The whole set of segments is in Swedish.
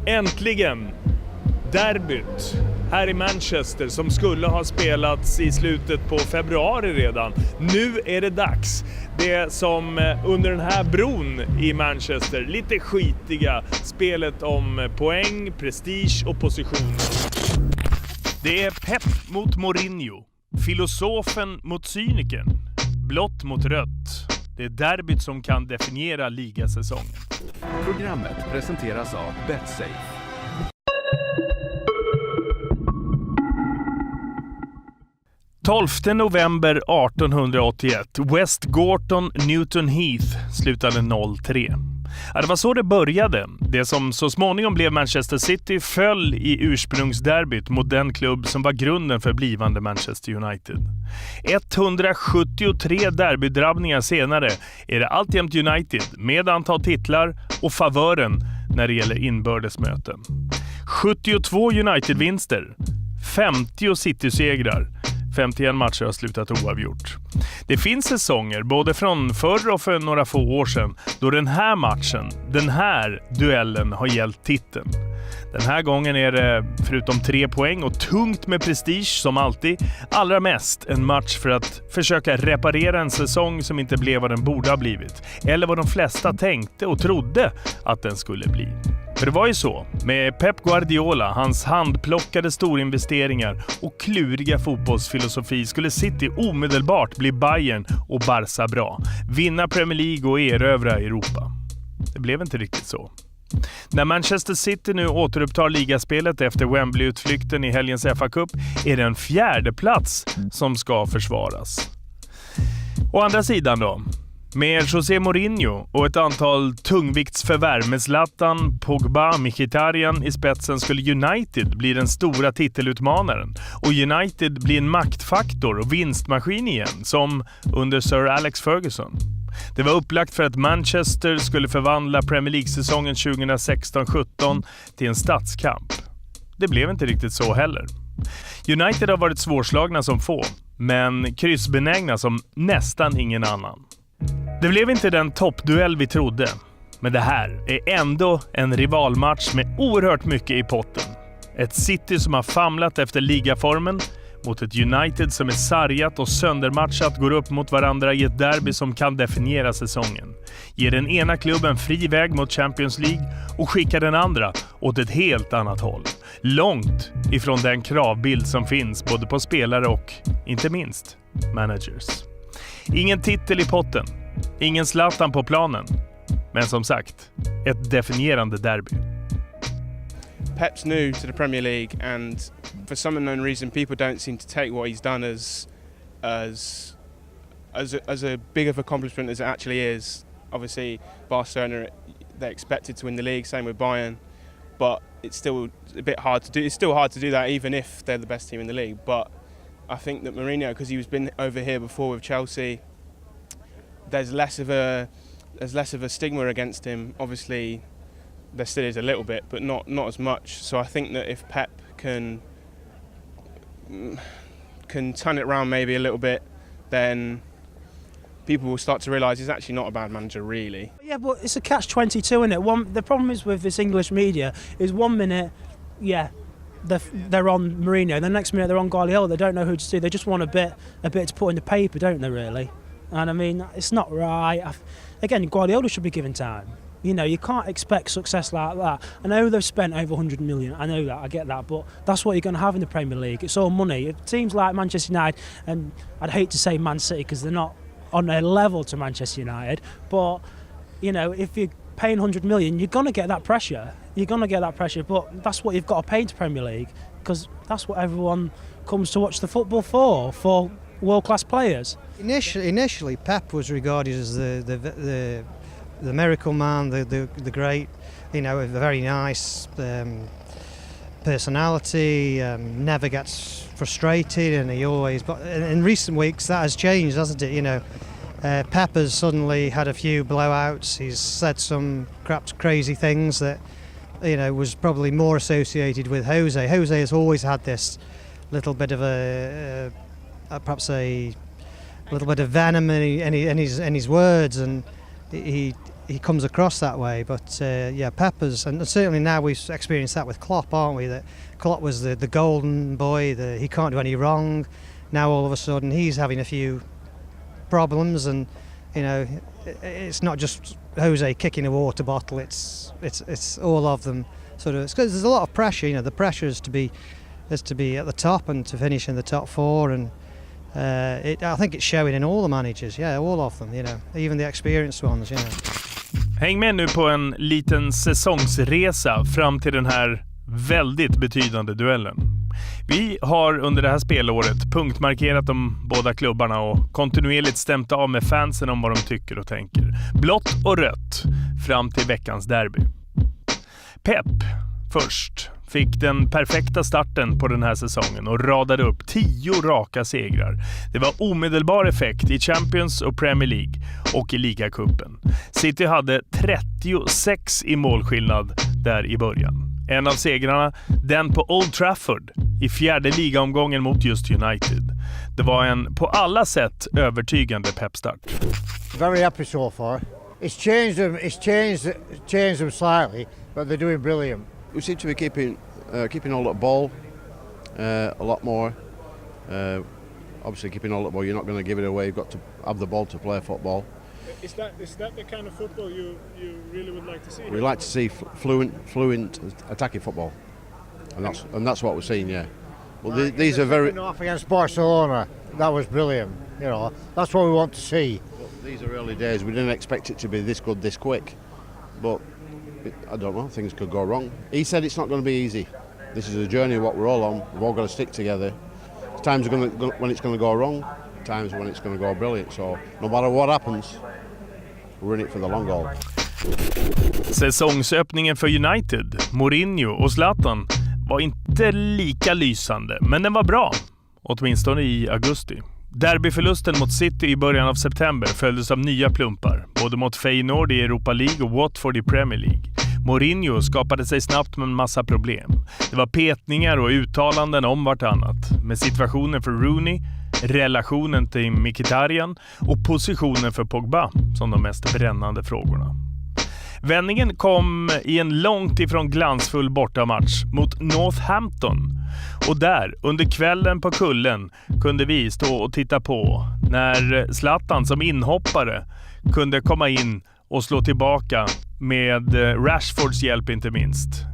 Äntligen! Derbyt här i Manchester som skulle ha spelats i slutet på februari redan. Nu är det dags. Det som under den här bron i Manchester, lite skitiga spelet om poäng, prestige och position. Det är Pep mot Mourinho, Filosofen mot Cynikern, blått mot rött. Det är derbyt som kan definiera ligasäsongen. Programmet presenteras av BetSafe. November 1881. West Gorton, Newton Heath slutade 0-3. Ja, det var så det började. Det som så småningom blev Manchester City föll i ursprungsderbyt mot den klubb som var grunden för blivande Manchester United. 173 derbydrabbningar senare är det alltjämt United med antal titlar och favören när det gäller inbördesmöten. 72 United-vinster, 50 City-segrar. 51 matcher har slutat oavgjort. Det finns säsonger, både från förr och för några få år sedan, då den här matchen, den här duellen har gällt titeln. Den här gången är det, förutom 3 poäng och tungt med prestige som alltid, allra mest en match för att försöka reparera en säsong som inte blev vad den borde ha blivit. Eller vad de flesta tänkte och trodde att den skulle bli. För det var ju så, med Pep Guardiola, hans handplockade storinvesteringar och kluriga fotbollsfilosofi skulle City omedelbart bli Bayern och Barça-bra, vinna Premier League och erövra Europa. Det blev inte riktigt så. När Manchester City nu återupptar ligaspelet efter Wembley-utflykten i helgens FA-cup är det en 4:e plats som ska försvaras. Å andra sidan då, med José Mourinho och ett antal tungviktsförvärv med Zlatan, Pogba, Mkhitaryan i spetsen skulle United bli den stora titelutmanaren och United bli en maktfaktor och vinstmaskin igen som under Sir Alex Ferguson. Det var upplagt för att Manchester skulle förvandla Premier League-säsongen 2016-17 till en stadskamp. Det blev inte riktigt så heller. United har varit svårslagna som få, men kryssbenägna som nästan ingen annan. Det blev inte den toppduell vi trodde, men det här är ändå en rivalmatch med oerhört mycket i potten. Ett City som har famlat efter ligaformen mot ett United som är sargat och söndermatchat går upp mot varandra i ett derby som kan definiera säsongen. Ger den ena klubben fri väg mot Champions League och skickar den andra åt ett helt annat håll. Långt ifrån den kravbild som finns både på spelare och, inte minst, managers. Ingen titel i potten, ingen Zlatan på planen, men som sagt, ett definierande derby. Pep's new to the Premier League, and for some unknown reason, people don't seem to take what he's done as a big of accomplishment as it actually is. Obviously, Barcelona, they're expected to win the league, same with Bayern, but it's still a bit hard to do. It's still hard to do that, even if they're the best team in the league. But I think that Mourinho, because he was been over here before with Chelsea, there's less of a stigma against him. Obviously, there still is a little bit, but not as much. So I think that if Pep can turn it around maybe a little bit, then people will start to realise he's actually not a bad manager, really. Yeah, but it's a catch-22, isn't it? The problem is with this English media is 1 minute, yeah, they're on Mourinho, the next minute they're on Guardiola. They don't know who to do. They just want a bit to put in the paper, don't they, really? And I mean, it's not right. Again, Guardiola should be given time. You know, you can't expect success like that. I know they've spent over 100 million. I know that, I get that. But that's what you're going to have in the Premier League. It's all money. Teams like Manchester United, and I'd hate to say Man City because they're not on a level to Manchester United. But, you know, if you're paying 100 million, you're going to get that pressure. You're going to get that pressure. But that's what you've got to pay into Premier League because that's what everyone comes to watch the football for world-class players. Initially, Pep was regarded as the miracle man, the great, you know, a very nice personality, never gets frustrated, and he always. But in recent weeks, that has changed, hasn't it? You know, Pep has suddenly had a few blowouts. He's said some crazy things that, you know, was probably more associated with Jose. Jose has always had this little bit of perhaps a little bit of venom in his words, and he he comes across that way. But Pepper's, and certainly now we've experienced that with Klopp, aren't we? That Klopp was the golden boy, he can't do any wrong. Now all of a sudden he's having a few problems, and it's not just Jose kicking a water bottle. It's all of them sort of. Because there's a lot of pressure. The pressure is to be at the top and to finish in the top four, and I think it's showing in all the managers. Yeah, all of them. Even the experienced ones. Häng med nu på en liten säsongsresa fram till den här väldigt betydande duellen. Vi har under det här spelåret punktmarkerat de båda klubbarna och kontinuerligt stämt av med fansen om vad de tycker och tänker. Blått och rött fram till veckans derby. Pep först fick den perfekta starten på den här säsongen och radade upp 10 raka segrar. Det var omedelbar effekt i Champions och Premier League och i ligacupen. City hade 36 i målskillnad där i början. En av segrarna, den på Old Trafford i 4:e ligaomgången mot just United. Det var en på alla sätt övertygande Pep-start. Very happy so far. It's changed them slightly, but they're doing brilliant. We seem to be keeping hold of the ball a lot more. Obviously, keeping hold of the ball, you're not going to give it away. You've got to have the ball to play football. Is that the kind of football you really would like to see? We like to see fluent attacking football, and that's what we're seeing. Yeah. Well, these are very. Off against Barcelona, that was brilliant. That's what we want to see. Well, these are early days. We didn't expect it to be this good this quick, but I don't know. Things could go wrong. He said it's not going to be easy. This is a journey what we're all on. We've all got to stick together. Times when it's going to go wrong. Times when it's going to go brilliant. So no matter what happens, we're in it for the long haul. Säsongsöppningen för United, Mourinho och Zlatan var inte lika lysande, men den var bra, åtminstone i augusti. Derbyförlusten mot City i början av september följdes av nya plumpar, både mot Feyenoord i Europa League och Watford i Premier League. Mourinho skapade sig snabbt med en massa problem. Det var petningar och uttalanden om vartannat, med situationen för Rooney, relationen till Mkhitaryan och positionen för Pogba som de mest brännande frågorna. Vändningen kom i en långt ifrån glansfull bortamatch mot Northampton. Och där, under kvällen på kullen, kunde vi stå och titta på när Zlatan som inhoppare kunde komma in och slå tillbaka med Rashfords hjälp inte minst.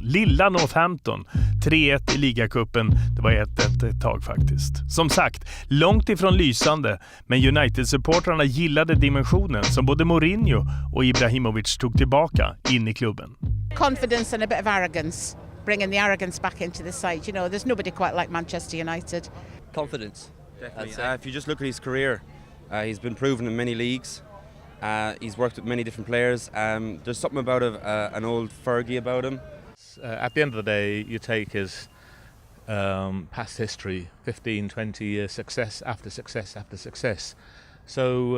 Lilla Northampton, 3-1 i ligacupen. Det var 1-1 ett tag faktiskt. Som sagt, långt ifrån lysande, men United-supportrarna gillade dimensionen som både Mourinho och Ibrahimovic tog tillbaka in i klubben. Confidence and a bit of arrogance, bringing the arrogance back into the side. There's nobody quite like Manchester United. Confidence. Definitely. If you just look at his career, he's been proven in many leagues. He's worked with many different players. There's something about an old Fergie about him. At the end of the day, you take his past history, 15, 20 years, success after success after success. So,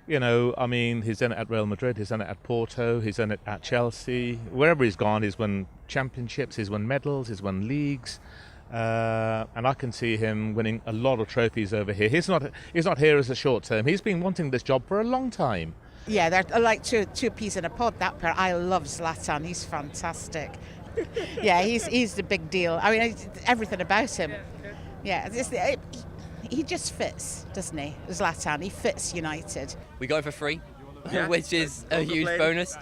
he's done it at Real Madrid, he's done it at Porto, he's done it at Chelsea. Wherever he's gone, he's won championships, he's won medals, he's won leagues. And I can see him winning a lot of trophies over here. He's not here as a short term. He's been wanting this job for a long time. Yeah, they're like two peas in a pod, that pair. I love Zlatan. He's fantastic. Yeah, he's the big deal. I mean, everything about him. Yeah, he just fits, doesn't he? Zlatan, he fits United. We got him for free, which is a huge bonus.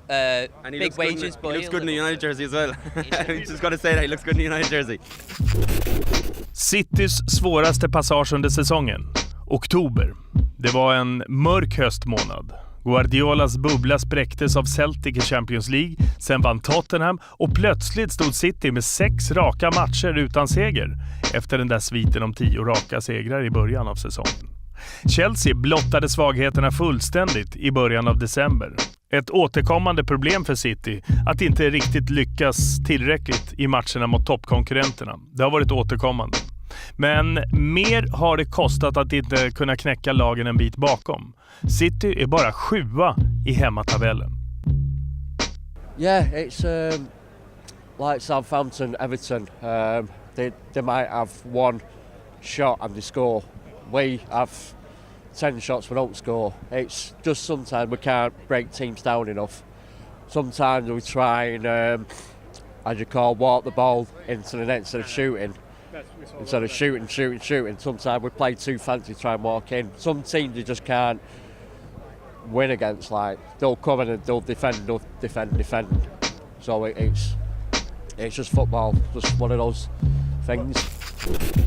And big wages. He looks good in the United jersey as well. Just got to say that he looks good in the United jersey. Citys svåraste passage under säsongen. Oktober. Det var en mörk höstmånad. Guardiolas bubbla spräcktes av Celtic i Champions League, sen vann Tottenham och plötsligt stod City med 6 raka matcher utan seger efter den där sviten om 10 raka segrar i början av säsongen. Chelsea blottade svagheterna fullständigt i början av december. Ett återkommande problem för City att inte riktigt lyckas tillräckligt i matcherna mot toppkonkurrenterna. Det har varit återkommande. Men mer har det kostat att inte kunna knäcka lagen en bit bakom. City är bara 7:a i hemmatabellen. Yeah, it's like Southampton, Everton. They might have one shot and they score. We have 10 shots we don't score. It's just sometimes we can't break teams down enough. Sometimes we try and, as you call, walk the ball into the net instead of shooting. Shooting. Sometimes we play too fancy to try and walk in. Some teams you just can't win against. Like they'll come in and they'll defend. So it's just football, just one of those things.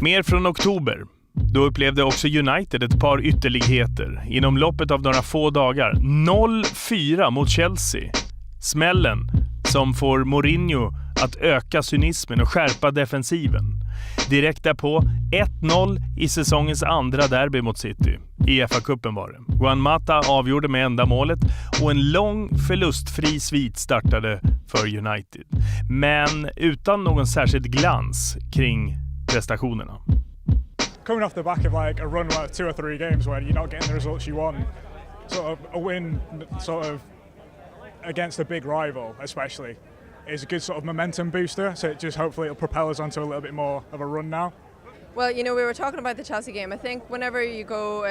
Mer från oktober. Då upplevde också United ett par ytterligheter inom loppet av några få dagar. 0-4 mot Chelsea. Smällen som får Mourinho att öka cynismen och skärpa defensiven. Direkt därpå 1-0 i säsongens andra derby mot City. I FA-cupen var det. Juan Mata avgjorde med enda målet och en lång förlustfri svit startade för United. Men utan någon särskild glans kring prestationerna. Coming off the back of like a run of 2 or 3 games where you're not getting the results you want, sort of a win sort of against a big rival especially is a good sort of momentum booster, so it just hopefully it'll propel us onto a little bit more of a run now. Well, you know, we were talking about the Chelsea game. I think whenever you go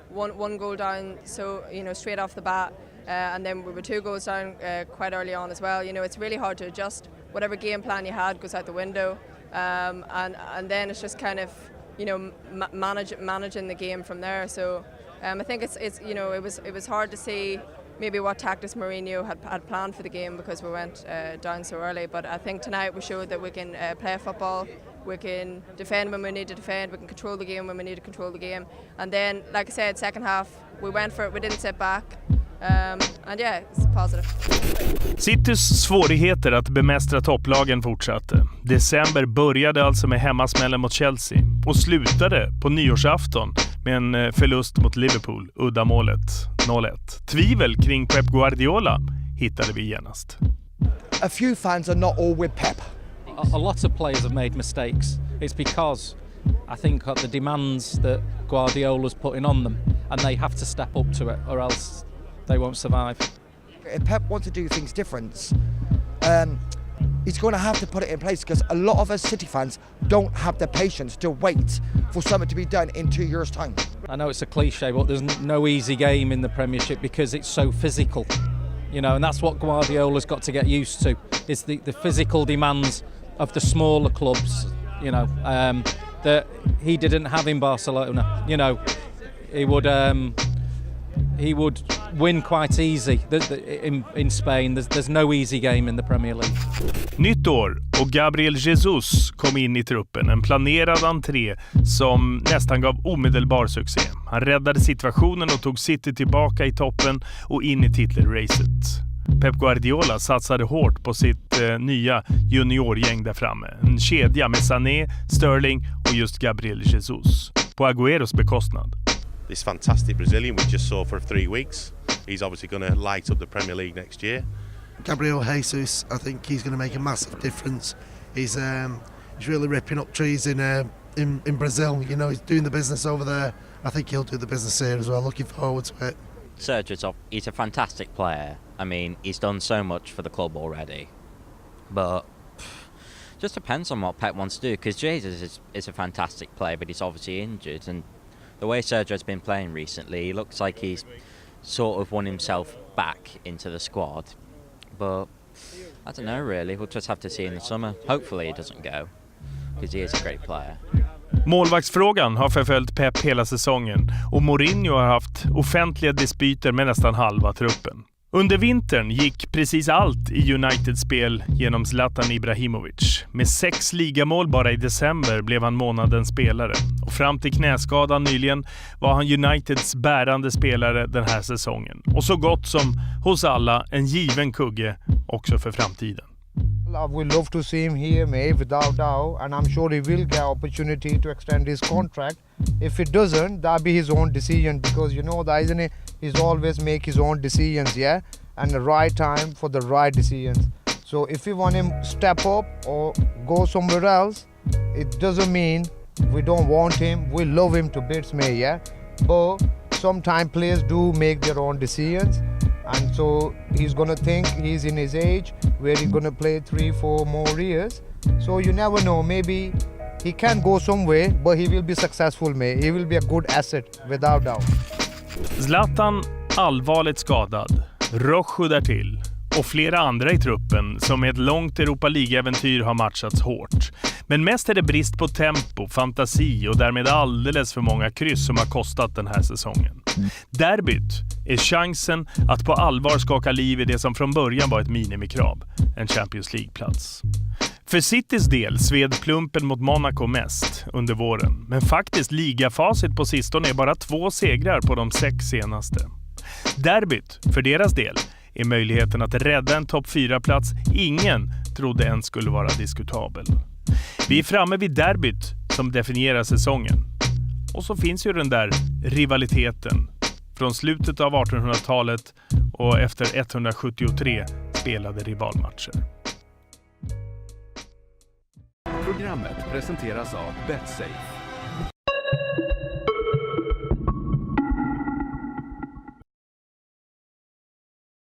one goal down, so, you know, straight off the bat, and then we were 2 goals down quite early on as well, you know, it's really hard to adjust. Whatever game plan you had goes out the window, and then it's just kind of, you know, managing the game from there. So I think it's you know, it was hard to see maybe what tactics Mourinho had planned for the game because we went down so early. But I think tonight we showed that we can play football, we can defend when we need to defend, we can control the game when we need to control the game. And then, like I said, second half, we went for it, we didn't sit back. And yeah, it's positive. Citys svårigheter att bemästra topplagen fortsatte. December började alltså med hemmasmällen mot Chelsea och slutade på nyårsafton med en förlust mot Liverpool, uddamålet 0-1. Tvivel kring Pep Guardiola hittade vi genast. A few fans are not all with Pep. A lot of players have made mistakes. It's because I think the demands that Guardiola's putting on them, and they have to step up to it or else they won't survive. If Pep wants to do things different, he's going to have to put it in place because a lot of us City fans don't have the patience to wait for something to be done in 2 years' time. I know it's a cliche, but there's no easy game in the Premiership because it's so physical, you know, and that's what Guardiola's got to get used to. Is the physical demands of the smaller clubs, you know, that he didn't have in Barcelona. You know, he would win quite easy in Spain. There's no easy game in the Premier League. Nytt år och Gabriel Jesus kom in i truppen. En planerad entré som nästan gav omedelbar succé. Han räddade situationen och tog City tillbaka i toppen och in i titelracet. Pep Guardiola satsade hårt på sitt nya juniorgäng där framme. En kedja med Sané, Sterling och just Gabriel Jesus. På Agüeros bekostnad. This fantastic Brazilian we just saw for 3 weeks. He's obviously going to light up the Premier League next year. Gabriel Jesus, I think he's going to make a massive difference. He's really ripping up trees in Brazil. You know, he's doing the business over there. I think he'll do the business here as well. Looking forward to it. Sergio, he's a fantastic player. I mean, he's done so much for the club already. But just depends on what Pep wants to do, because Jesus is a fantastic player, but he's obviously injured. And the way Sergio's been playing recently, he looks like he's sort of won himself back into the squad. But I don't know really, we'll just have to see in the summer. Hopefully he doesn't go, because he is a great player. Målvaktsfrågan har förföljt Pep hela säsongen och Mourinho har haft offentliga dispyter med nästan halva truppen. Under vintern gick precis allt i Uniteds spel genom Zlatan Ibrahimovic. Med 6 ligamål bara i december blev han månadens spelare. Och fram till knäskadan nyligen var han Uniteds bärande spelare den här säsongen. Och så gott som hos alla en given kugge också för framtiden. I would love to see him here, maybe without doubt, and I'm sure he will get opportunity to extend his contract. If it doesn't, that'll be his own decision, because you know that, isn't it? He's always make his own decisions, yeah, and the right time for the right decisions. So if we want him step up or go somewhere else, it doesn't mean we don't want him. We love him to bits, me, yeah. But sometimes players do make their own decisions. And so he's going to think he's in his age where he's going to play 3-4 more years. So you never know. Maybe he can go somewhere, but he will be successful, mate. He will be a good asset, without doubt. Zlatan allvarligt skadad, Rojo därtill och flera andra i truppen som med ett långt Europa League-äventyr har matchats hårt. Men mest är det brist på tempo, fantasi och därmed alldeles för många kryss som har kostat den här säsongen. Derbyt är chansen att på allvar skaka liv i det som från början var ett minimikrav, en Champions League-plats. För Citys del sved plumpen mot Monaco mest under våren, men faktiskt ligafacit på sistone är bara 2 segrar på de 6 senaste. Derbyt, för deras del, är möjligheten att rädda en topp 4-plats ingen trodde ens skulle vara diskutabel. Vi är framme vid derbyt som definierar säsongen. Och så finns ju den där rivaliteten från slutet av 1800-talet och efter 173 spelade rivalmatcher. Programmet presenteras av BetSafe.